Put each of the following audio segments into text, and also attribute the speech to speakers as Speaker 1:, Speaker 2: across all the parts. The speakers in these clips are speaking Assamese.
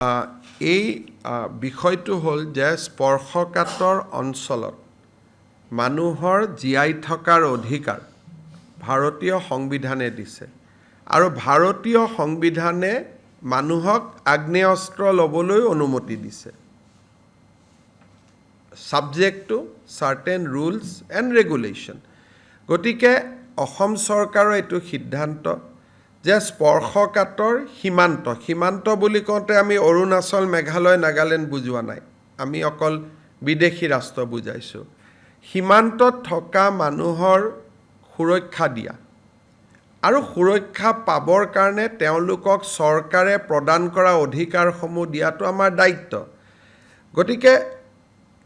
Speaker 1: এই বিষয়টো হ'ল যে স্পৰ্শকাতৰ অঞ্চলত মানুহৰ জীয়াই থকাৰ অধিকাৰ ভাৰতীয় সংবিধানে দিছে আৰু ভাৰতীয় সংবিধানে মানুহক আগ্নেয়াস্ত্ৰ ল'বলৈ অনুমতি দিছে subject to certain rules and regulation. গতিকে অসম চৰকাৰৰ এইটো সিদ্ধান্ত যে স্পৰ্শকাতৰ সীমান্ত বুলি কওঁতে আমি অৰুণাচল, মেঘালয়, নাগালেণ্ড বুজোৱা নাই, আমি অকল বিদেশী ৰাষ্ট্ৰ বুজাইছোঁ। সীমান্তত থকা মানুহৰ সুৰক্ষা দিয়া আৰু সুৰক্ষা পাবৰ কাৰণে তেওঁলোকক চৰকাৰে প্ৰদান কৰা অধিকাৰসমূহ দিয়াটো আমাৰ দায়িত্ব। গতিকে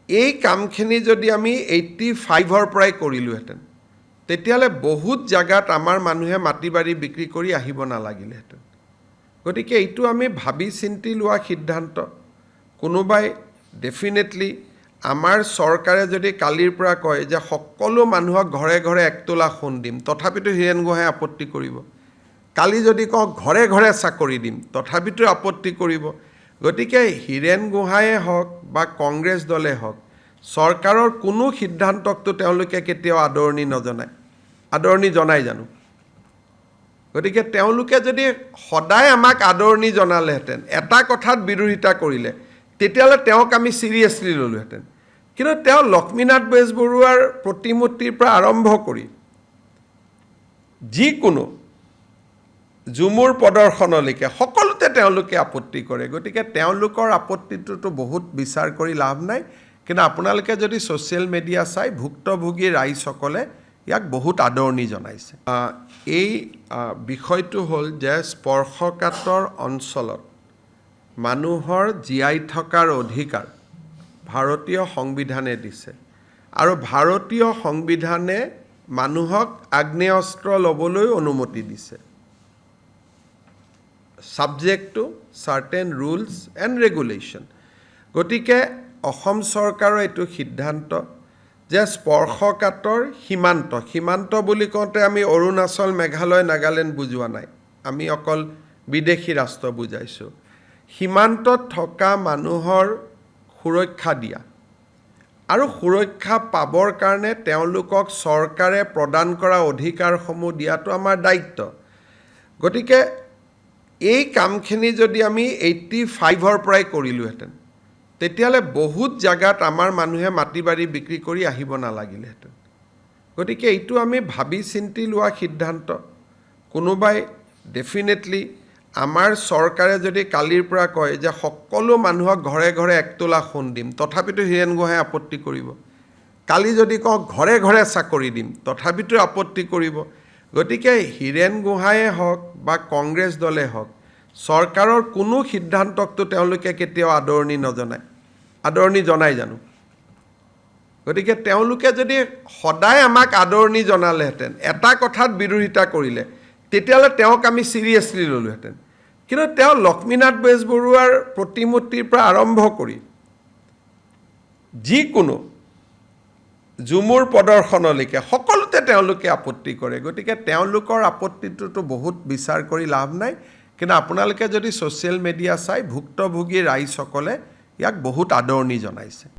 Speaker 1: এই কামখিনি যদি আমি 85ৰ পৰাই কৰিলোহেঁতেন তেতিয়াহ'লে বহুত জাগাত আমাৰ মানুহে মাটি বাৰী বিক্ৰী কৰি আহিব নালাগিলেহেঁতেন। গতিকে এইটো আমি ভাবি চিন্তি লোৱা সিদ্ধান্ত। কোনোবাই ডেফিনেটলি আমাৰ চৰকাৰে যদি কালিৰ পৰা কয় যে সকলো মানুহক ঘৰে ঘৰে 1 তোলা সোণ দিম, তথাপিতো হীৰেণ গোহাঁয়ে আপত্তি কৰিব। কালি যদি কওঁ ঘৰে ঘৰে চাকৰি দিম, তথাপিতো আপত্তি কৰিব। গতিকে হীৰেণ গোহাঁয়ে হওক বা কংগ্ৰেছ দলে হওক, চৰকাৰৰ কোনো সিদ্ধান্তকতো তেওঁলোকে কেতিয়াও আদৰণি জনাই জানো? গতিকে তেওঁলোকে যদি সদায় আমাক আদৰণি জনালেহেঁতেন, এটা কথাত বিৰোধিতা কৰিলে, তেতিয়াহ'লে তেওঁক আমি চিৰিয়াছলি ল'লোহেঁতেন। কিন্তু তেওঁ লক্ষ্মীনাথ বেজবৰুৱাৰ প্ৰতিমূৰ্তিৰ পৰা আৰম্ভ কৰি যিকোনো ঝুমুৰ প্ৰদৰ্শনলৈকে সকলোতে তেওঁলোকে আপত্তি কৰে। গতিকে তেওঁলোকৰ আপত্তিটোতো বহুত বিচাৰ কৰি লাভ নাই। কিন্তু আপোনালোকে যদি ছ'চিয়েল মিডিয়া চাই, ভুক্তভোগী ৰাইজসকলে ইয়াক বহুত আদৰণি জনাইছে। এই বিষয়টো হ'ল যে স্পৰ্শকাতৰ অঞ্চলত মানুহৰ জীয়াই থকাৰ অধিকাৰ ভাৰতীয় সংবিধানে দিছে আৰু ভাৰতীয় সংবিধানে মানুহক আগ্নেয়াস্ত্ৰ ল'বলৈ অনুমতি দিছে subject to certain rules and regulation. গতিকে অসম চৰকাৰৰ এইটো সিদ্ধান্ত যে স্পৰ্শকাতৰ সীমান্ত বুলি কওঁতে আমি অৰুণাচল, মেঘালয়, নাগালেণ্ড বুজোৱা নাই, আমি অকল বিদেশী ৰাষ্ট্ৰ বুজাইছোঁ। সীমান্তত থকা মানুহৰ সুৰক্ষা দিয়া আৰু সুৰক্ষা পাবৰ কাৰণে তেওঁলোকক চৰকাৰে প্ৰদান কৰা অধিকাৰসমূহ দিয়াটো আমাৰ দায়িত্ব। গতিকে এই কামখিনি যদি আমি 85ৰ পৰাই কৰিলোহেঁতেন তেতিয়াহ'লে বহুত জাগাত আমাৰ মানুহে মাটি বাৰী বিক্ৰী কৰি আহিব নালাগিলেহেঁতেন। গতিকে এইটো আমি ভাবি চিন্তি লোৱা সিদ্ধান্ত। কোনোবাই ডেফিনেটলি আমাৰ চৰকাৰে যদি কালিৰ পৰা কয় যে সকলো মানুহক ঘৰে ঘৰে 1 তোলা সোণ দিম, তথাপিতো হীৰেণ গোহাঁয়ে আপত্তি কৰিব। কালি যদি কওঁ ঘৰে ঘৰে চাকৰি দিম, তথাপিতো আপত্তি কৰিব। গতিকে হীৰেণ গোহাঁয়ে হওক বা কংগ্ৰেছ দলে হওক, চৰকাৰৰ কোনো সিদ্ধান্তকতো তেওঁলোকে কেতিয়াও আদৰণি জনাই জানো? গতিকে তেওঁলোকে যদি সদায় আমাক আদৰণি জনালেহেঁতেন, এটা কথাত বিৰোধিতা কৰিলে, তেতিয়াহ'লে তেওঁক আমি চিৰিয়াছলি ল'লোহেঁতেন। কিন্তু তেওঁ লক্ষ্মীনাথ বেজবৰুৱাৰ প্ৰতিমূৰ্তিৰ পৰা আৰম্ভ কৰি যিকোনো ঝুমুৰ প্ৰদৰ্শনলৈকে সকলোতে তেওঁলোকে আপত্তি কৰে। গতিকে তেওঁলোকৰ আপত্তিটোতো বহুত বিচাৰ কৰি লাভ নাই। কিন্তু আপোনালোকে যদি ছ'চিয়েল মিডিয়া চাই, ভুক্তভোগী ৰাইজসকলে ইয়াক বহুত আদৰণি জনাইছে।